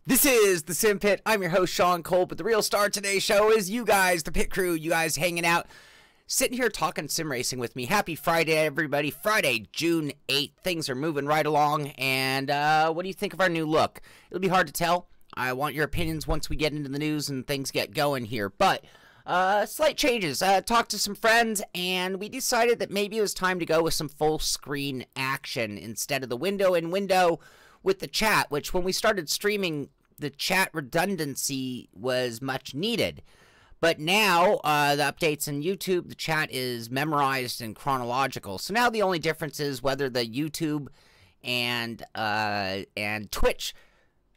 This is the Simpit. I'm your host, Sean Cole, but the real star of today's show is you guys, the pit crew, you guys hanging out, sitting here talking sim racing with me. Happy Friday, everybody. Friday, June 8th. Things are moving right along, and what do you think of our new look? It'll be hard to tell. I want your opinions once we get into the news and things get going here, but slight changes. Talked to some friends, and we decided that maybe it was time to go with some full screen action instead of the window with the chat, which when we started streaming, the chat redundancy was much needed. But now, the updates in YouTube, the chat is memorized and chronological. So now the only difference is whether the YouTube and Twitch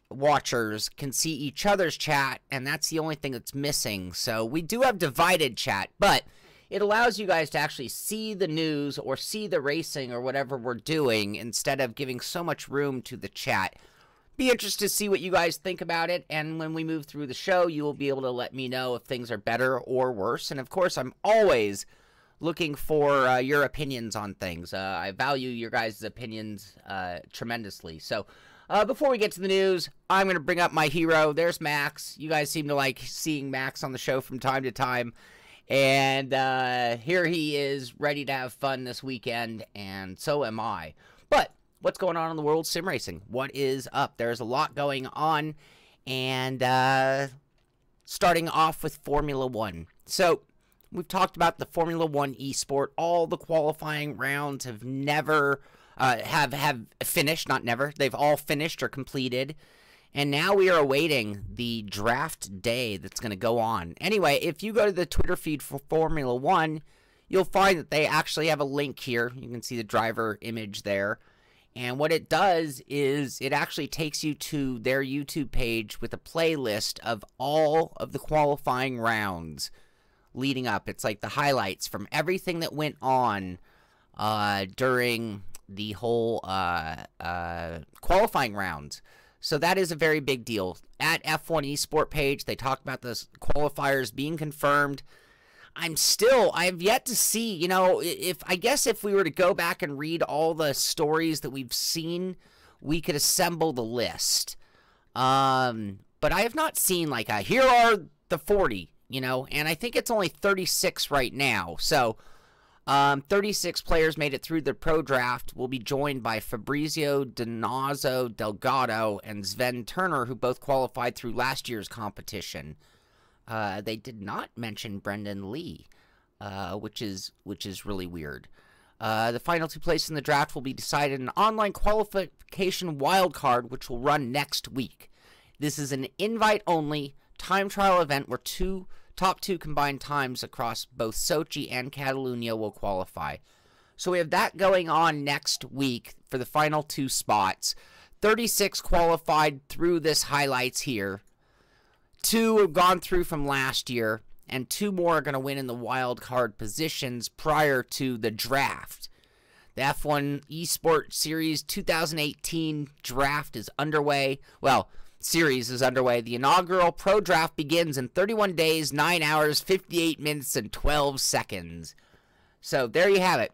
watchers can see each other's chat, and that's the only thing that's missing. So we do have divided chat, but it allows you guys to actually see the news or see the racing or whatever we're doing instead of giving so much room to the chat. Be interested to see what you guys think about it, and when we move through the show, you will be able to let me know if things are better or worse. And of course, I'm always looking for your opinions on things. I value your guys' opinions tremendously. So before we get to the news, I'm going to bring up my hero. There's Max. You guys seem to like seeing Max on the show from time to time. And here he is, ready to have fun this weekend, and so am I. But what's going on in the world of sim racing? What is up? There's a lot going on, and starting off with Formula 1. So we've talked about the Formula 1 eSport. All the qualifying rounds have never have finished, not never. They've all finished or completed. And now we are awaiting the draft day that's going to go on. Anyway, if you go to the Twitter feed for Formula 1, you'll find that they actually have a link here. You can see the driver image there. And what it does is it actually takes you to their YouTube page with a playlist of all of the qualifying rounds leading up. It's like the highlights from everything that went on during the whole qualifying rounds. So that is a very big deal. At F1 eSport page, they talk about the qualifiers being confirmed. I have yet to see, you know, I guess if we were to go back and read all the stories that we've seen, we could assemble the list. But I have not seen, like, here are the 40, you know, and I think it's only 36 right now. So 36 players made it through the pro draft. Will be joined by Fabrizio Donazo Delgado and Sven Turner, who both qualified through last year's competition. They did not mention Brendan Lee, which is really weird. The final two places in the draft will be decided in an online qualification wildcard, which will run next week. This is an invite-only time trial event where top two combined times across both Sochi and Catalunya will qualify. So we have that going on next week for the final two spots. 36 qualified through this highlights here. 2 have gone through from last year, and 2 more are going to win in the wild card positions prior to the draft. The F1 eSport Series 2018 draft is underway. Well, series is underway. The inaugural pro draft begins in 31 days, 9 hours, 58 minutes, and 12 seconds. So there you have it.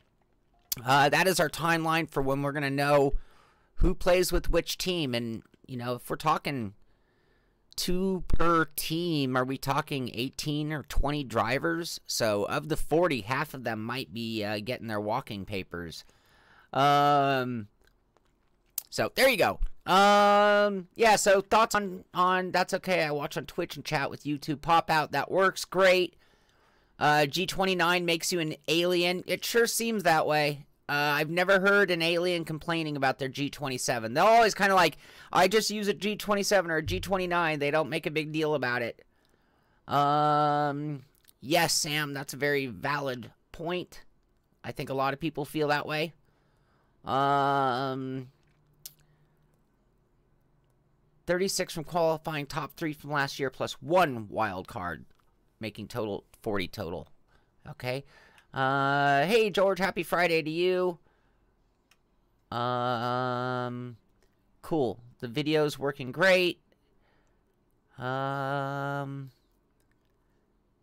That is our timeline for when we're going to know who plays with which team. And, you know, if we're talking 2 per team, are we talking 18 or 20 drivers? So of the 40, half of them might be getting their walking papers. So there you go. Yeah, so thoughts on That's Okay, I watch on Twitch and chat with YouTube pop out. That works great. G29 makes you an alien. It sure seems that way. I've never heard an alien complaining about their G27. They're always kind of like, I just use a G27 or a G29. They don't make a big deal about it. Yes, Sam, that's a very valid point. I think a lot of people feel that way. 36 from qualifying, top 3 from last year, plus 1 wild card, making total 40 total. Okay. Hey George, happy Friday to you. Cool. The video's working great. Tom,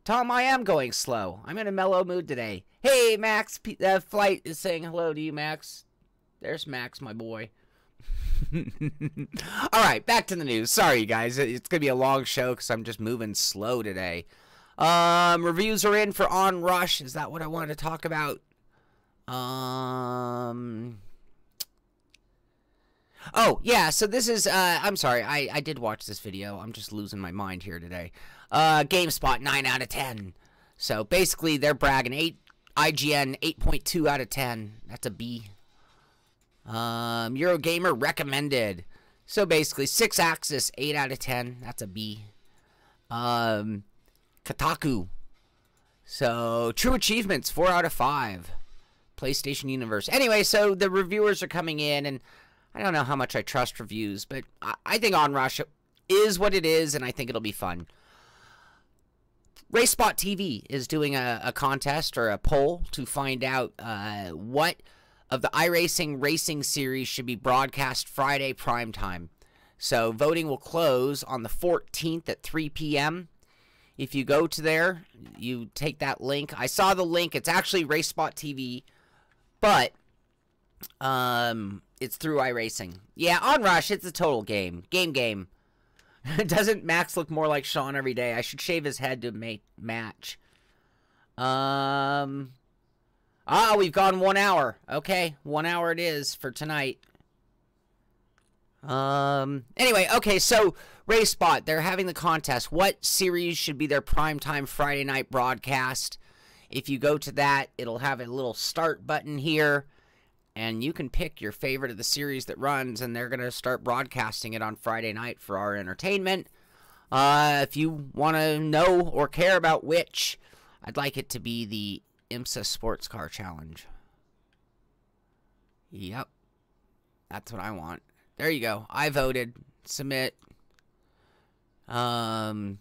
I am going slow. I'm in a mellow mood today. Hey Max, Flight is saying hello to you, Max. There's Max, my boy. All right, back to the news. Sorry, you guys. It's going to be a long show because I'm just moving slow today. Reviews are in for Onrush. Is that what I wanted to talk about? Oh, yeah, so this is, I'm sorry, I did watch this video. I'm just losing my mind here today. GameSpot, 9 out of 10. So, basically, they're bragging. IGN, 8.2 out of 10. That's a B. Eurogamer, recommended. So, basically, 6-axis, 8 out of 10. That's a B. Kotaku. So, True Achievements, 4 out of 5. PlayStation Universe. Anyway, so the reviewers are coming in, and I don't know how much I trust reviews, but I think Onrush is what it is, and I think it'll be fun. RaceSpot TV is doing a contest or a poll to find out what of the iRacing racing series should be broadcast Friday primetime. So voting will close on the 14th at 3 p.m. If you go to there, you take that link. I saw the link. It's actually RaceSpot TV, but it's through iRacing. Yeah, Onrush, it's a total game. Game. Doesn't Max look more like Sean every day? I should shave his head to match. We've gone 1 hour. Okay, 1 hour it is for tonight. Anyway, okay, so RaceSpot, they're having the contest. What series should be their primetime Friday night broadcast? If you go to that, it'll have a little start button here, and you can pick your favorite of the series that runs, and they're going to start broadcasting it on Friday night for our entertainment. If you want to know or care about which, I'd like it to be the IMSA Sports Car Challenge. Yep. That's what I want. There you go. I voted. Submit. There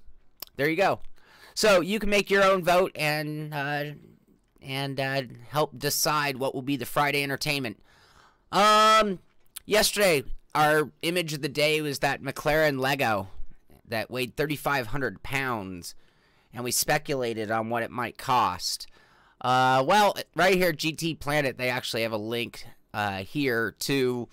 you go. So you can make your own vote and help decide what will be the Friday entertainment. Yesterday, our image of the day was that McLaren Lego that weighed 3,500 pounds, and we speculated on what it might cost. Well, right here, GT Planet, they actually have a link here to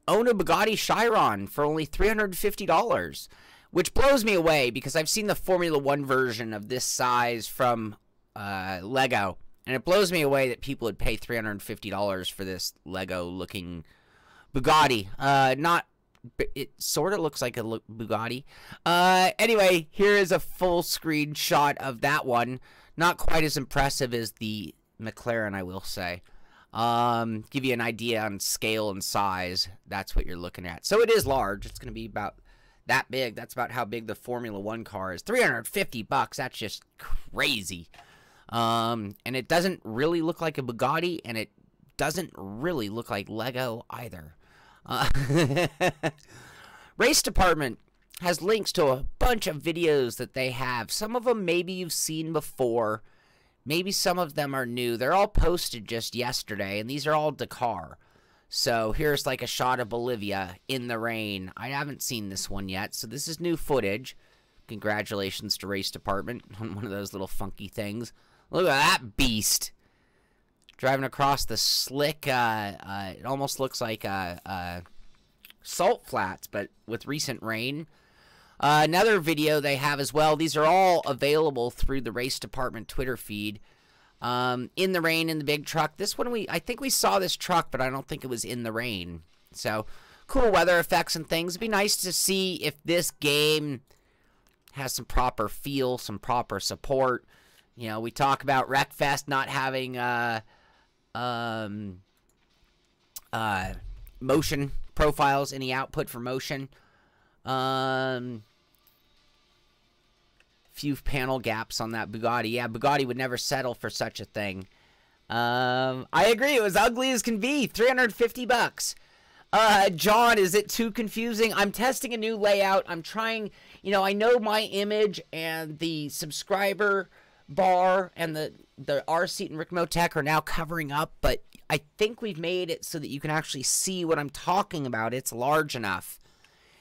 own a Bugatti Chiron for only $350, which blows me away because I've seen the Formula One version of this size from Lego, and it blows me away that people would pay $350 for this Lego-looking Bugatti. It sort of looks like a Bugatti. Anyway, here is a full screenshot of that one. Not quite as impressive as the McLaren, I will say. Give you an idea on scale and size. That's what you're looking at. So it is large. It's going to be about that big. That's about how big the Formula One car is. $350. That's just crazy. And it doesn't really look like a Bugatti, and it doesn't really look like Lego either. Race Department has links to a bunch of videos that they have. Some of them maybe you've seen before. Maybe some of them are new. They're all posted just yesterday, and these are all Dakar. So here's like a shot of Bolivia in the rain. I haven't seen this one yet, so this is new footage. Congratulations to Race Department on one of those little funky things. Look at that beast. Driving across the slick, it almost looks like salt flats, but with recent rain. Another video they have as well. These are all available through the Race Department Twitter feed. In the rain in the big truck. This one, I think we saw this truck, but I don't think it was in the rain. So, cool weather effects and things. It'd be nice to see if this game has some proper feel, some proper support. You know, we talk about Wreckfest not having motion profiles, any output for motion. Few panel gaps on that Bugatti. Yeah, Bugatti would never settle for such a thing. I agree. It was ugly as can be. $350. John, is it too confusing? I'm testing a new layout. I'm trying, you know, I know my image and the subscriber bar and the R-Seat and Rick Motec are now covering up, but I think we've made it so that you can actually see what I'm talking about. It's large enough.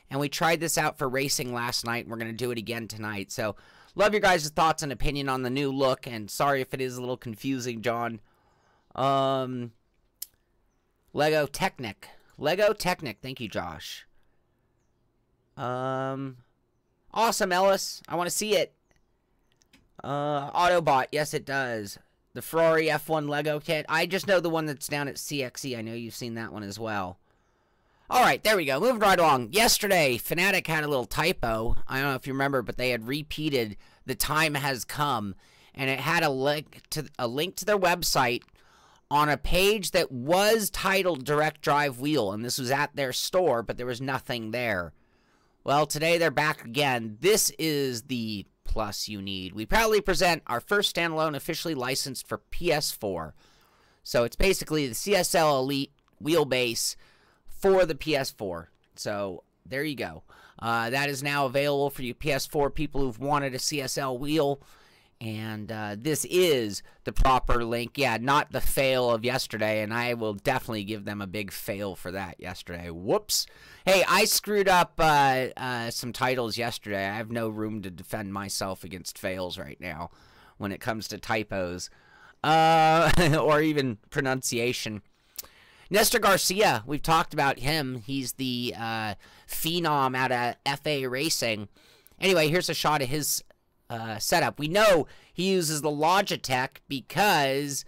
And we tried this out for racing last night, and we're going to do it again tonight. So, love your guys' thoughts and opinion on the new look, and sorry if it is a little confusing, John. Lego Technic. Lego Technic. Thank you, Josh. Awesome, Ellis. I want to see it. Autobot. Yes, it does. The Ferrari F1 Lego kit. I just know the one that's down at CXE. I know you've seen that one as well. All right, there we go. Moving right along. Yesterday, Fanatec had a little typo. I don't know if you remember, but they had repeated "the time has come," and it had a link to their website on a page that was titled Direct Drive Wheel, and this was at their store, but there was nothing there. Well, today they're back again. This is the plus you need. We proudly present our first standalone officially licensed for PS4. So it's basically the CSL Elite wheelbase for the PS4. So there you go. That is now available for you PS4 people who've wanted a CSL wheel. And this is the proper link. Yeah, not the fail of yesterday. And I will definitely give them a big fail for that yesterday. Whoops. Hey, I screwed up some titles yesterday. I have no room to defend myself against fails right now when it comes to typos or even pronunciation. Nestor Garcia, we've talked about him. He's the phenom out of FA Racing. Anyway, here's a shot of his setup. We know he uses the Logitech because,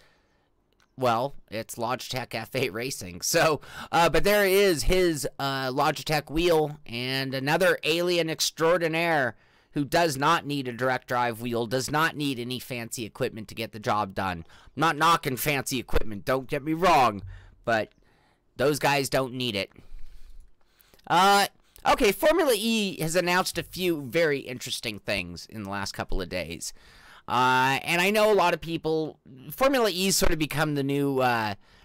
well, it's Logitech F8 Racing. So, but there is his Logitech wheel and another alien extraordinaire who does not need a direct drive wheel, does not need any fancy equipment to get the job done. I'm not knocking fancy equipment, don't get me wrong, but those guys don't need it. Okay, Formula E has announced a few very interesting things in the last couple of days. And I know a lot of people, Formula E's sort of become the new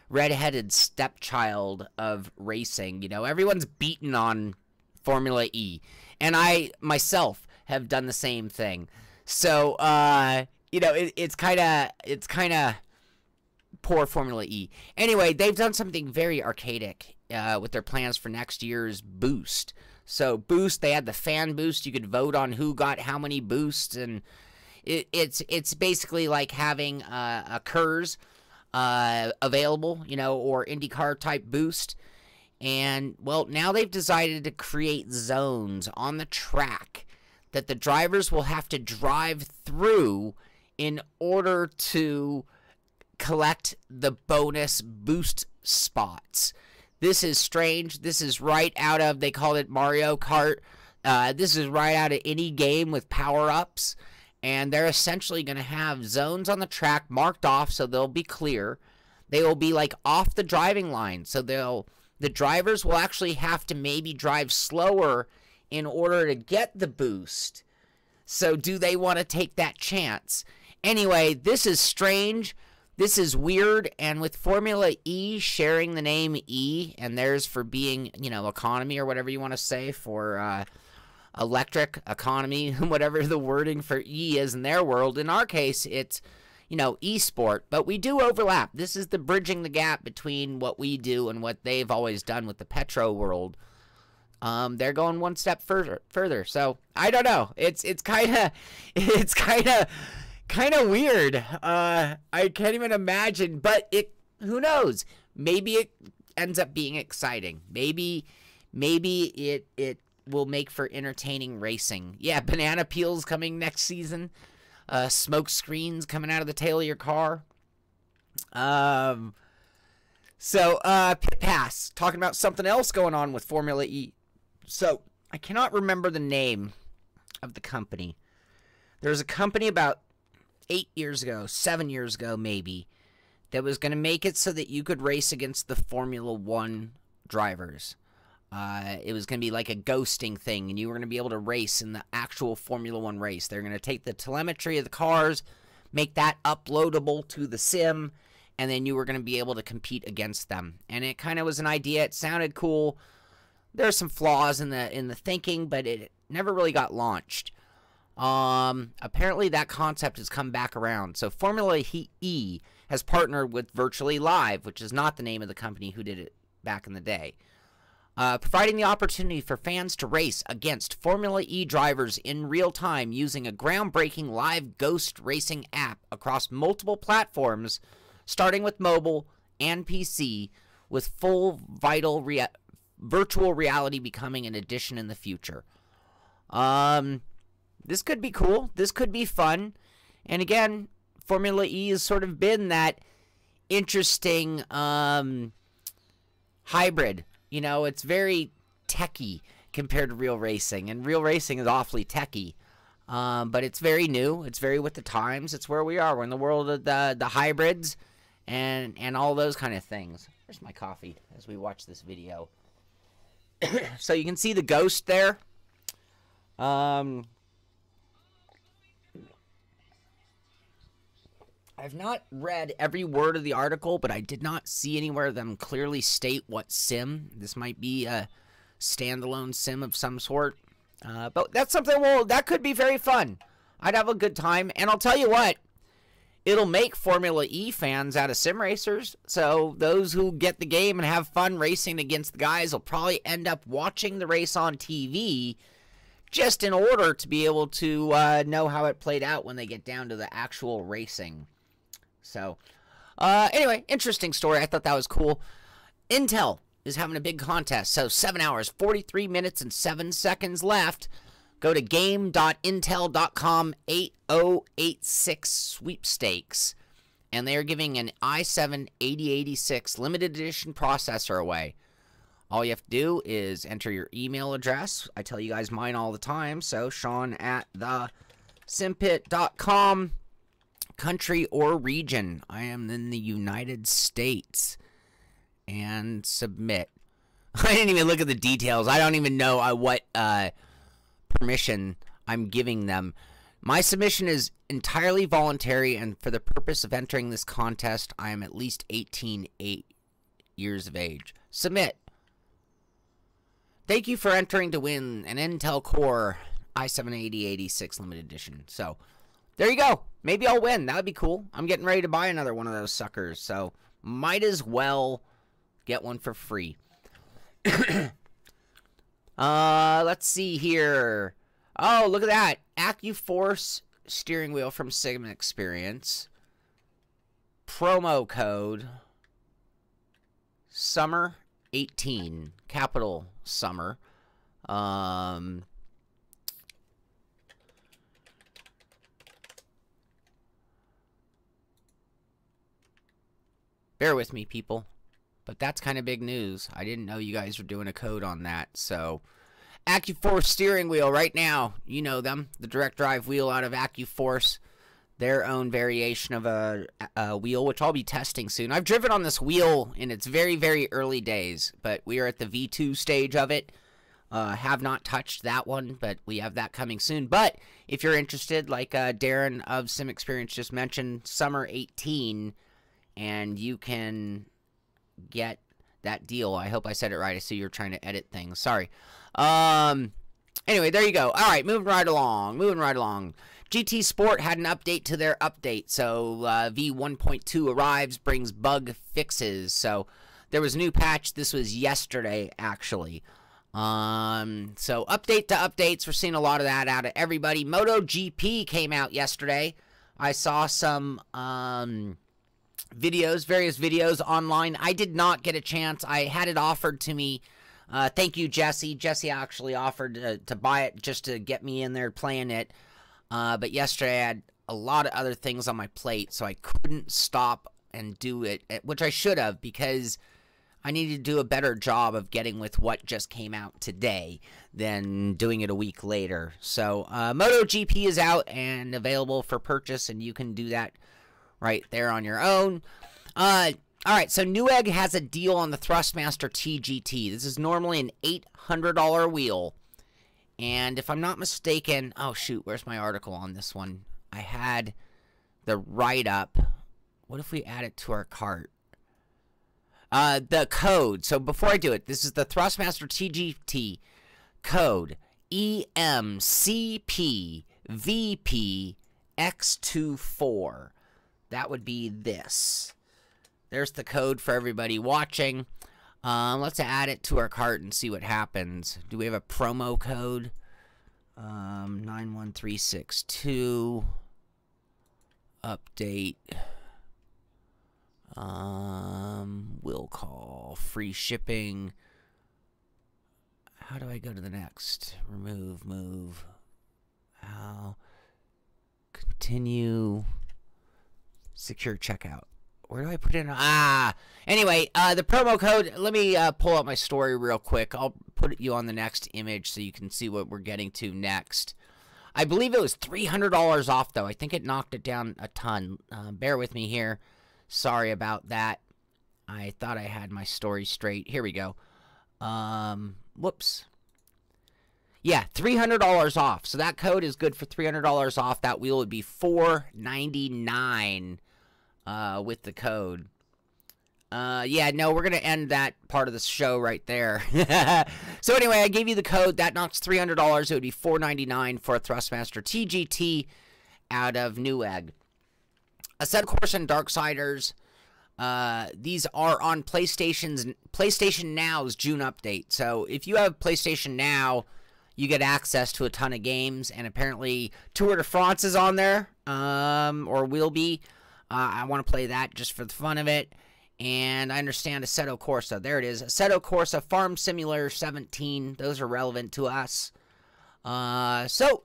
redheaded stepchild of racing. You know, everyone's beaten on Formula E. And I, myself, have done the same thing. So, you know, it's kind of poor Formula E. Anyway, they've done something very archaic with their plans for next year's boost. So boost, they had the fan boost. You could vote on who got how many boosts, and it's basically like having a KERS available, you know, or IndyCar type boost. And well, now they've decided to create zones on the track that the drivers will have to drive through in order to collect the bonus boost spots. This is strange. This is right out of, they called it Mario Kart. This is right out of any game with power-ups. And they're essentially going to have zones on the track marked off so they'll be clear. They will be like off the driving line. So the drivers will actually have to maybe drive slower in order to get the boost. So do they want to take that chance? Anyway, this is strange. This is weird, and with Formula E sharing the name E, and theirs for being, you know, economy or whatever you want to say for electric economy, whatever the wording for E is in their world. In our case, it's, you know, eSport, but we do overlap. This is the bridging the gap between what we do and what they've always done with the Petro world. They're going one step further. So I don't know. It's kind of weird. I can't even imagine, but who knows? Maybe it ends up being exciting. Maybe it will make for entertaining racing. Yeah, banana peels coming next season. Smoke screens coming out of the tail of your car. So Pit Pass, talking about something else going on with Formula E. So I cannot remember the name of the company. There's a company about 8 years ago, 7 years ago maybe, that was going to make it so that you could race against the Formula 1 drivers. It was going to be like a ghosting thing, and you were going to be able to race in the actual Formula 1 race. They're going to take the telemetry of the cars, make that uploadable to the sim, and then you were going to be able to compete against them. And it kind of was an idea. It sounded cool. There are some flaws in the thinking, but it never really got launched. Apparently that concept has come back around. So Formula E has partnered with Virtually Live, which is not the name of the company who did it back in the day. Providing the opportunity for fans to race against Formula E drivers in real time using a groundbreaking live ghost racing app across multiple platforms, starting with mobile and PC, with virtual reality becoming an addition in the future. This could be cool. This could be fun. And again, Formula E has sort of been that interesting hybrid. You know, it's very techy compared to real racing, and real racing is awfully techy. But it's very new. It's very with the times. It's where we are. We're in the world of the hybrids and all those kind of things. Where's my coffee as we watch this video? So you can see the ghost there. I've not read every word of the article, but I did not see anywhere them clearly state what sim. This might be a standalone sim of some sort. But that's something, well, that could be very fun. I'd have a good time. And I'll tell you what, it'll make Formula E fans out of sim racers. So those who get the game and have fun racing against the guys will probably end up watching the race on TV just in order to be able to know how it played out when they get down to the actual racing. So, anyway, interesting story. I thought that was cool. Intel is having a big contest. So 7 hours, 43 minutes, and 7 seconds left. Go to game.intel.com 8086 sweepstakes. And they are giving an i7 8086 limited edition processor away. All you have to do is enter your email address. I tell you guys mine all the time. So Sean at the Simpit.com. Country or region. I am in the United States. And submit. I didn't even look at the details. I don't even know what permission I'm giving them. My submission is entirely voluntary, and for the purpose of entering this contest, I am at least 18 years of age. Submit. Thank you for entering to win an Intel Core i7 8086 limited edition. So, there you go. Maybe I'll win. That would be cool. I'm getting ready to buy another one of those suckers, so might as well get one for free. Let's see here. Oh, look at that. AccuForce steering wheel from Sigma Experience. Promo code Summer 18. Capital Summer. Bear with me, people. But that's kind of big news. I didn't know you guys were doing a code on that. So, AccuForce steering wheel right now. You know them. The direct drive wheel out of AccuForce. Their own variation of a wheel, which I'll be testing soon. I've driven on this wheel in its very, very early days. But we are at the V2 stage of it. Have not touched that one, but we have that coming soon. But if you're interested, like Darren of Sim Experience just mentioned, Summer 18, and you can get that deal. I hope I said it right. I see you're trying to edit things. Sorry. Anyway, there you go. All right, moving right along. GT Sport had an update to their update. So V1.2 arrives, brings bug fixes. So there was a new patch. This was yesterday, actually. So update to updates. We're seeing a lot of that out of everybody. Moto GP came out yesterday. I saw some various videos online. I did not get a chance. I had it offered to me. Thank you, Jesse. Jesse actually offered to buy it just to get me in there playing it. But yesterday I had a lot of other things on my plate, so I couldn't stop and do it, which I should have, because I needed to do a better job of getting with what just came out today than doing it a week later. So Moto GP is out and available for purchase, and you can do that right there on your own. Alright, so Newegg has a deal on the Thrustmaster TGT. This is normally an $800 wheel. And if I'm not mistaken, oh shoot, where's my article on this one? I had the write-up. What if we add it to our cart? The code. So before I do it, this is the Thrustmaster TGT code EMCPVPX24. That would be this. There's the code for everybody watching. Let's add it to our cart and see what happens. Do we have a promo code? 91362. Update. Will call. Free shipping. How do I go to the next? Remove, move. How? Continue. Secure checkout. Where do I put in? Anyway, the promo code. Let me pull up my story real quick. I'll put you on the next image so you can see what we're getting to next. I believe it was $300 off, though. I think it knocked it down a ton. Bear with me here. Sorry about that. I thought I had my story straight. Here we go. Whoops. Yeah, $300 off. So that code is good for $300 off. That wheel would be $499 with the code. Yeah, no, we're going to end that part of the show right there. So anyway, I gave you the code. That knocks $300. It would be $499 for a Thrustmaster TGT out of Newegg. Assetto Corsa and Darksiders. These are on PlayStation Now's June update. So if you have PlayStation Now, you get access to a ton of games. And apparently Tour de France is on there, or will be. I want to play that just for the fun of it. And I understand Assetto Corsa. There it is. Assetto Corsa Farm Simulator 17. Those are relevant to us. So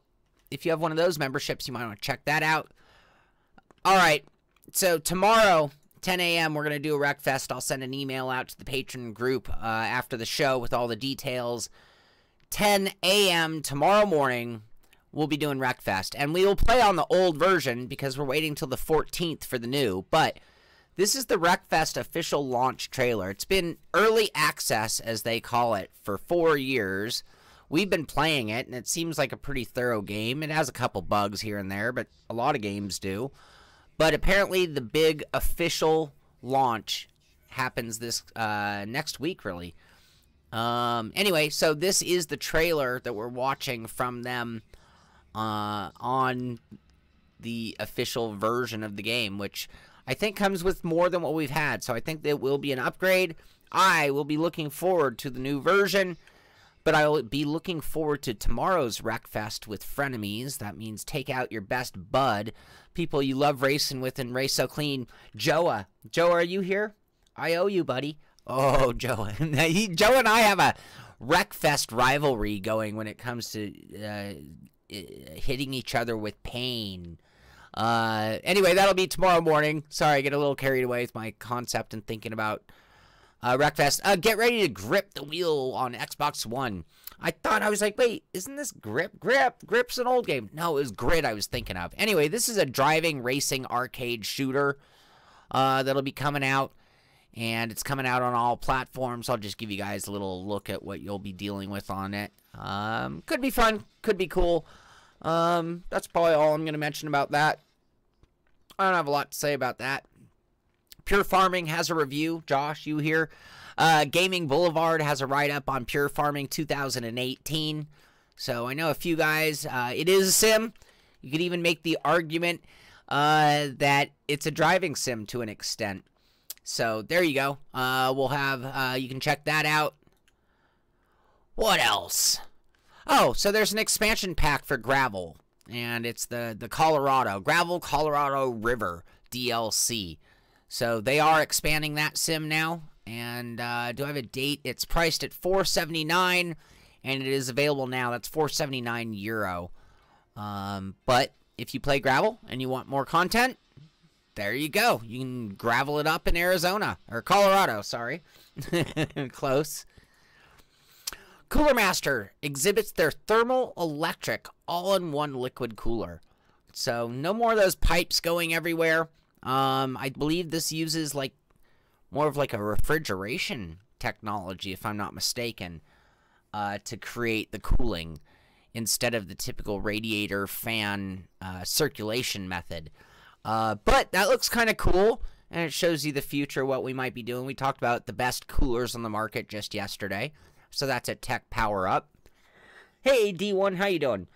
if you have one of those memberships, you might want to check that out. All right. So tomorrow, 10 a.m., we're going to do a Wreckfest. I'll send an email out to the patron group after the show with all the details. 10 a.m. tomorrow morning, we'll be doing Wreckfest. And we will play on the old version because we're waiting till the 14th for the new. But this is the Wreckfest official launch trailer. It's been early access, as they call it, for 4 years. We've been playing it, and it seems like a pretty thorough game. It has a couple bugs here and there, but a lot of games do. But apparently the big official launch happens this next week, really. Anyway, so this is the trailer that we're watching from them on the official version of the game, which I think comes with more than what we've had. So I think that will be an upgrade. I will be looking forward to the new version, but I will be looking forward to tomorrow's Wreckfest with frenemies. That means take out your best bud, people you love racing with and race so clean. Joa, are you here? I owe you, buddy. Oh, Joa. Joe and I have a Wreckfest rivalry going when it comes to hitting each other with pain. Anyway, that'll be tomorrow morning. Sorry, I get a little carried away with my concept and thinking about Wreckfest. Get ready to grip the wheel on Xbox One. I was like, wait, isn't this Grip? Grip's an old game. No, it was Grid I was thinking of. Anyway, this is a driving racing arcade shooter that'll be coming out. And it's coming out on all platforms. I'll just give you guys a little look at what you'll be dealing with on it. Could be fun. Could be cool. That's probably all I'm going to mention about that. I don't have a lot to say about that. Pure Farming has a review. Josh, you here? Gaming Boulevard has a write-up on Pure Farming 2018. So I know a few guys. It is a sim. You could even make the argument that it's a driving sim to an extent. So there you go. We'll have, you can check that out. What else? Oh, so there's an expansion pack for Gravel. And it's the Gravel Colorado River DLC. So they are expanding that sim now. And do I have a date? It's priced at $4.79. And it is available now. That's €4.79. But if you play Gravel and you want more content, there you go. You can gravel it up in Arizona. Or Colorado, sorry. Close. Cooler Master exhibits their thermal electric all-in-one liquid cooler. So no more of those pipes going everywhere. I believe this uses like more of like a refrigeration technology, if I'm not mistaken, to create the cooling instead of the typical radiator fan circulation method. But that looks kind of cool, and it shows you the future, what we might be doing. We talked about the best coolers on the market just yesterday, so that's a tech power up. Hey, D1, how you doing?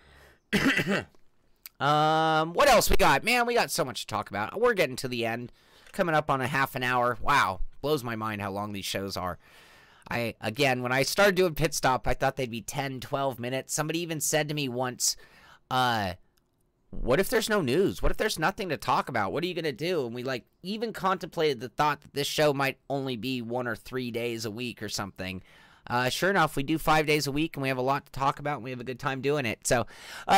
What else we got? Man, we got so much to talk about. We're getting to the end, coming up on a half an hour. Wow, blows my mind how long these shows are. Again, when I started doing Pitstop, I thought they'd be 10, 12 minutes. Somebody even said to me once, what if there's no news? What if there's nothing to talk about? What are you going to do? And we like even contemplated the thought that this show might only be 1 or 3 days a week or something. Sure enough, we do 5 days a week, and we have a lot to talk about, and we have a good time doing it. So,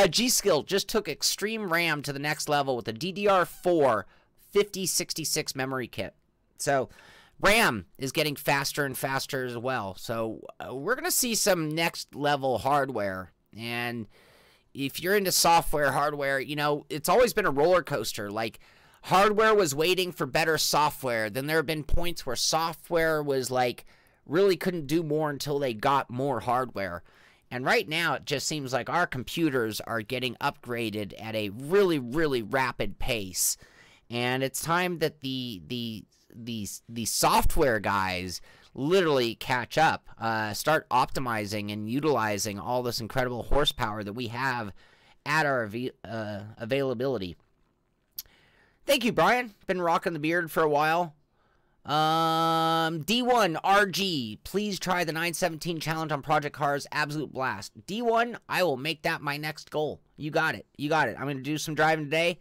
G-Skill just took Extreme RAM to the next level with a DDR4 5066 memory kit. So, RAM is getting faster and faster as well. So, we're going to see some next-level hardware. And if you're into software, hardware, you know, it's always been a roller coaster. Like, hardware was waiting for better software. Then there have been points where software was like, really couldn't do more until they got more hardware. And right now, it just seems like our computers are getting upgraded at a really, really rapid pace. And it's time that the software guys literally catch up, start optimizing and utilizing all this incredible horsepower that we have at our availability. Thank you, Brian. Been rocking the beard for a while. D1 RG, please try the 917 challenge on Project Cars. Absolute blast. D1, I will make that my next goal. You got it. You got it. I'm going to do some driving today.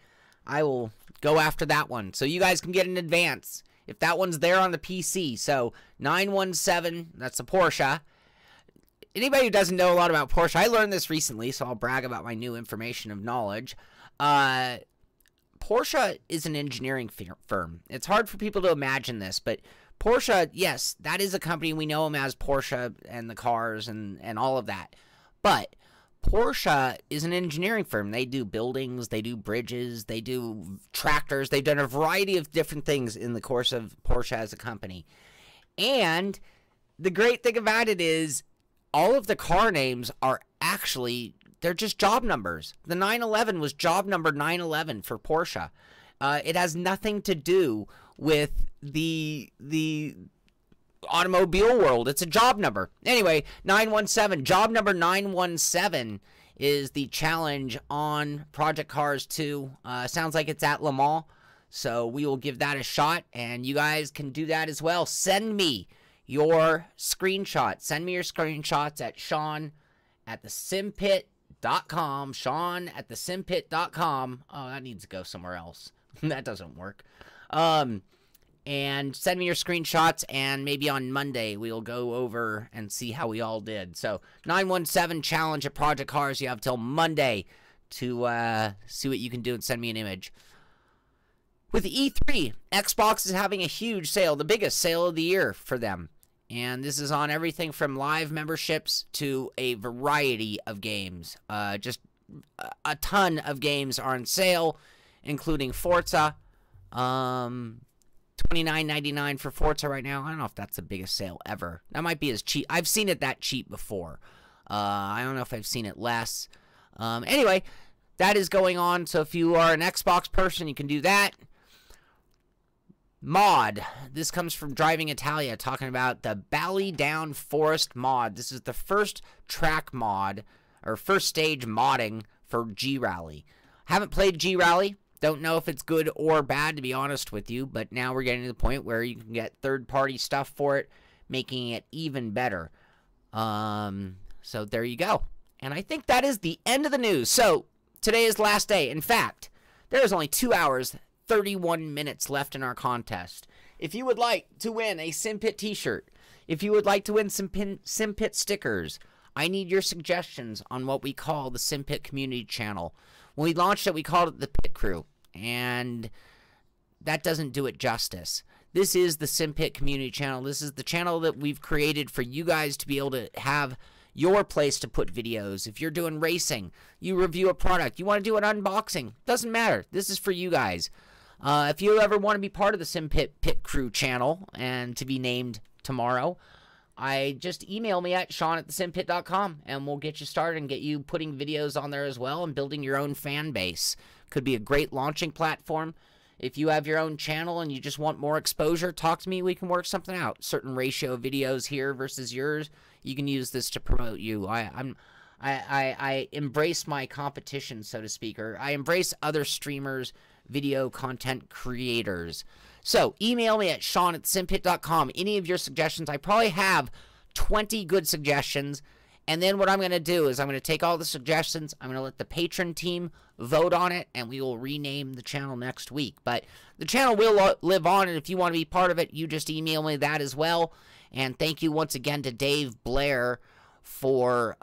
I will go after that one. So you guys can get in advance if that one's there on the PC. So 917, that's a Porsche. Anybody who doesn't know a lot about Porsche, I learned this recently, so I'll brag about my new information of knowledge. Porsche is an engineering firm. It's hard for people to imagine this, but Porsche, yes, that is a company. We know them as Porsche and the cars and all of that. But Porsche is an engineering firm. They do buildings, they do bridges, they do tractors. They've done a variety of different things in the course of Porsche as a company. And the great thing about it is all of the car names are actually, they're just job numbers. The 911 was job number 911 for Porsche. It has nothing to do with the automobile world. It's a job number. Anyway, 917, job number 917 is the challenge on Project Cars 2. Sounds like it's at Le Mans, so we will give that a shot, and you guys can do that as well. Send me your screenshots. Send me your screenshots at Sean@thesimpit.com. Sean@thesimpit.com. Oh, that needs to go somewhere else. That doesn't work. And send me your screenshots, and maybe on Monday we'll go over and see how we all did. So 917 challenge at Project Cars. You have till Monday to see what you can do and send me an image. With the E3, Xbox is having a huge sale, the biggest sale of the year for them. And this is on everything from live memberships to a variety of games. Just a ton of games are on sale, including Forza. $29.99 for Forza right now. I don't know if that's the biggest sale ever. That might be as cheap. I've seen it that cheap before. I don't know if I've seen it less. Anyway, that is going on. So if you are an Xbox person, you can do that. Mod. This comes from Driving Italia, talking about the Ballydown Forest mod. This is the first track mod, or first stage modding for G-Rally. Haven't played G-Rally. Don't know if it's good or bad, to be honest with you, but now we're getting to the point where you can get third-party stuff for it, making it even better. So there you go. And I think that is the end of the news. So today is the last day. In fact, there is only 2 hours, 31 minutes left in our contest. If you would like to win a Simpit t-shirt, if you would like to win some Simpit stickers, I need your suggestions on what we call the Simpit community channel. When we launched it, we called it the Pit Crew, and that doesn't do it justice. This is the Simpit community channel. This is the channel that we've created for you guys to be able to have your place to put videos. If you're doing racing, you review a product, you want to do an unboxing, doesn't matter. This is for you guys. If you ever want to be part of the Simpit Pit Crew channel and to be named tomorrow, just email me at Sean@thesimpit.com, and we'll get you started and get you putting videos on there as well and building your own fan base. Could be a great launching platform. If you have your own channel and you just want more exposure, talk to me. We can work something out. Certain ratio of videos here versus yours. You can use this to promote you. I embrace my competition, so to speak, or I embrace other streamers, video content creators. So email me at Sean@thesimpit.com. Any of your suggestions. I probably have 20 good suggestions, And then what I'm going to do is I'm going to take all the suggestions, I'm going to let the patron team vote on it, and we will rename the channel next week. But the channel will live on, and if you want to be part of it, you just email me that as well. And thank you once again to Dave Blair for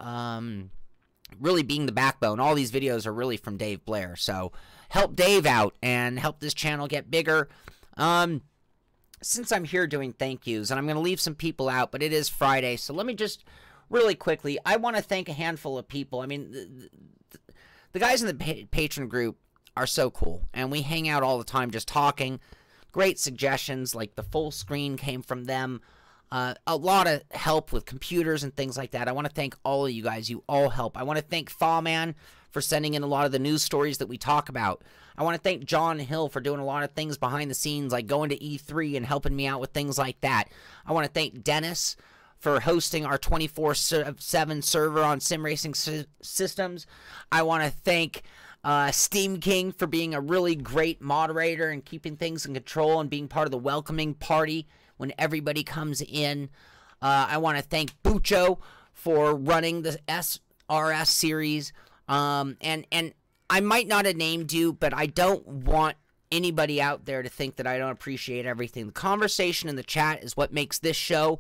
really being the backbone. All these videos are really from Dave Blair, so help Dave out and help this channel get bigger. Since I'm here doing thank yous, and I'm going to leave some people out, but it is Friday, so let me just really quickly, I want to thank a handful of people. I mean, the guys in the patron group are so cool, and we hang out all the time just talking. Great suggestions, like the full screen came from them. A lot of help with computers and things like that. I want to thank all of you guys. You all help. I want to thank Thawman for sending in a lot of the news stories that we talk about. I want to thank John Hill for doing a lot of things behind the scenes, like going to E3 and helping me out with things like that. I want to thank Dennis for hosting our 24/7 server on Sim Racing Systems. I want to thank Steam King for being a really great moderator and keeping things in control and being part of the welcoming party when everybody comes in. I want to thank Bucho for running the SRS series. And I might not have named you, but I don't want anybody out there to think that I don't appreciate everything. The conversation in the chat is what makes this show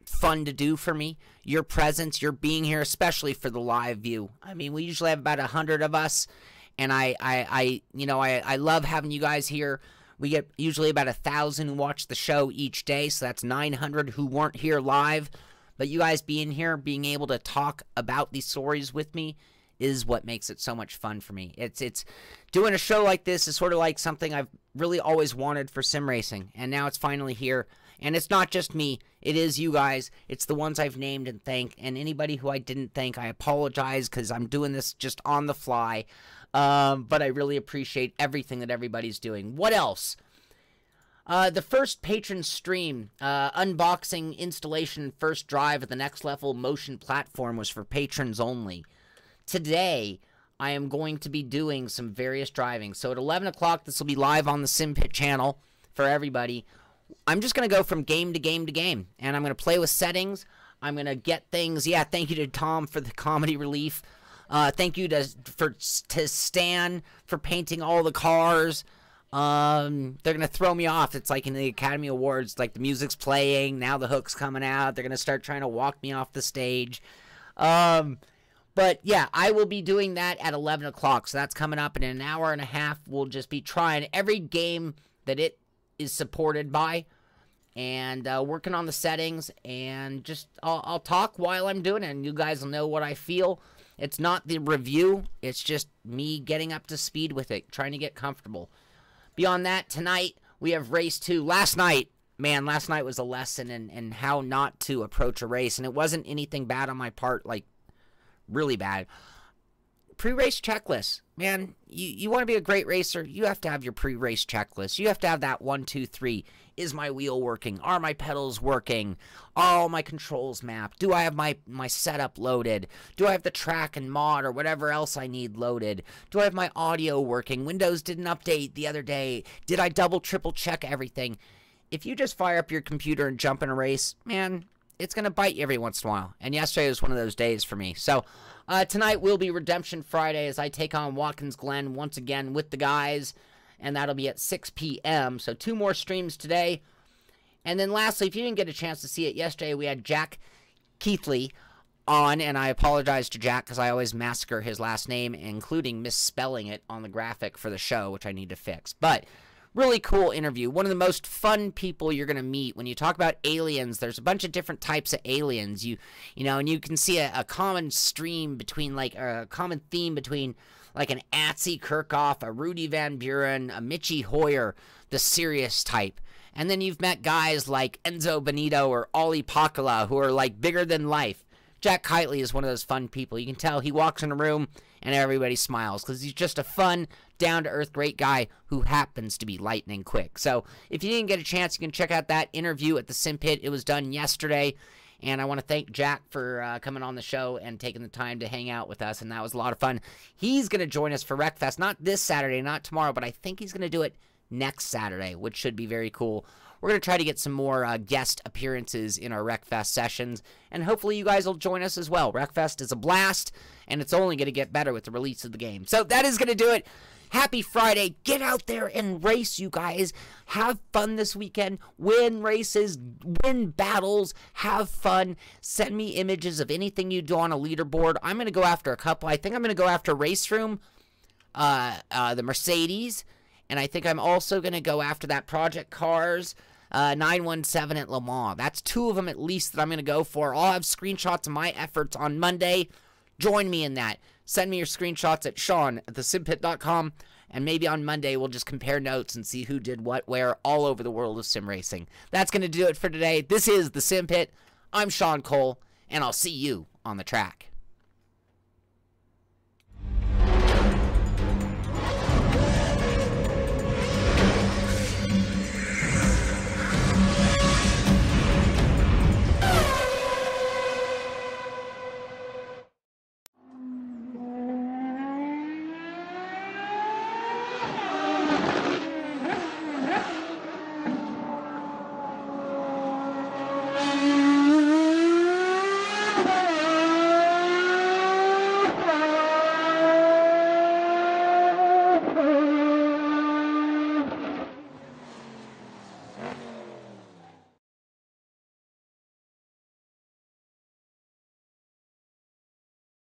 fun to do for me. Your presence, your being here, especially for the live view. I mean, we usually have about 100 of us, and I love having you guys here. We get usually about 1,000 who watch the show each day, so that's 900 who weren't here live. But you guys being here, being able to talk about these stories with me is what makes it so much fun for me. It's doing a show like this is sort of like something I've really always wanted for sim racing, and now it's finally here. And it's not just me, it is you guys. It's the ones I've named and thanked, and anybody who I didn't thank, I apologize because I'm doing this just on the fly. But I really appreciate everything that everybody's doing. What else? The first patron stream, unboxing, installation, first drive of the Next Level Motion platform was for patrons only. Today, I am going to be doing some various driving. So at 11 o'clock, this will be live on the Simpit channel for everybody. I'm just going to go from game to game to game, and I'm going to play with settings. I'm going to get things. Yeah, thank you to Tom for the comedy relief. Thank you to Stan for painting all the cars. They're going to throw me off. It's like in the Academy Awards, like the music's playing, now the hook's coming out. They're going to start trying to walk me off the stage. But yeah, I will be doing that at 11 o'clock. So that's coming up in an hour and a half. We'll just be trying every game that it is supported by and working on the settings, and just I'll talk while I'm doing it, and you guys will know what I feel. It's not the review, it's just me getting up to speed with it, trying to get comfortable. Beyond that, tonight we have race 2. Last night was a lesson in how not to approach a race, and it wasn't anything bad on my part, like really bad. Pre-race checklist. Man, you want to be a great racer, you have to have your pre-race checklist. You have to have that 1, 2, 3. Is my wheel working? Are my pedals working? Are all my controls mapped? Do I have my setup loaded? Do I have the track and mod or whatever else I need loaded? Do I have my audio working? Windows didn't update the other day. Did I double, triple check everything? If you just fire up your computer and jump in a race, man, it's going to bite you every once in a while. And yesterday was one of those days for me. So tonight will be Redemption Friday as I take on Watkins Glen once again with the guys. And that'll be at 6 p.m. So 2 more streams today. And then lastly, if you didn't get a chance to see it yesterday, we had Jack Keithley on. And I apologize to Jack because I always massacre his last name, including misspelling it on the graphic for the show, which I need to fix. But really cool interview. One of the most fun people you're going to meet. When you talk about aliens, there's a bunch of different types of aliens. You know, and you can see a common stream between, like, a common theme between, like, an Atzi Kirchhoff, a Rudy Van Buren, a Mitchie Hoyer, the serious type. And then you've met guys like Enzo Benito or Ollie Pakala who are, like, bigger than life. Jack Kiteley is one of those fun people. You can tell he walks in a room and everybody smiles because he's just a fun, down-to-earth, great guy who happens to be lightning quick. So if you didn't get a chance, you can check out that interview at the Simpit. It was done yesterday. And I want to thank Jack for coming on the show and taking the time to hang out with us, and that was a lot of fun. He's going to join us for Wreckfest, not this Saturday, not tomorrow, but I think he's going to do it next Saturday, which should be very cool. We're going to try to get some more guest appearances in our RecFest sessions, and hopefully you guys will join us as well. RecFest is a blast, and it's only going to get better with the release of the game. So that is going to do it. Happy Friday. Get out there and race, you guys. Have fun this weekend. Win races, win battles, have fun. Send me images of anything you do on a leaderboard. I'm going to go after a couple. I think I'm going to go after Race Room, the Mercedes, and I think I'm also going to go after that Project Cars 917 at Le Mans. That's 2 of them at least that I'm going to go for. I'll have screenshots of my efforts on Monday. Join me in that. Send me your screenshots at Sean@thesimpit.com, and maybe on Monday we'll just compare notes and see who did what where all over the world of sim racing. That's going to do it for today. This is The Simpit. I'm Sean Cole, and I'll see you on the track.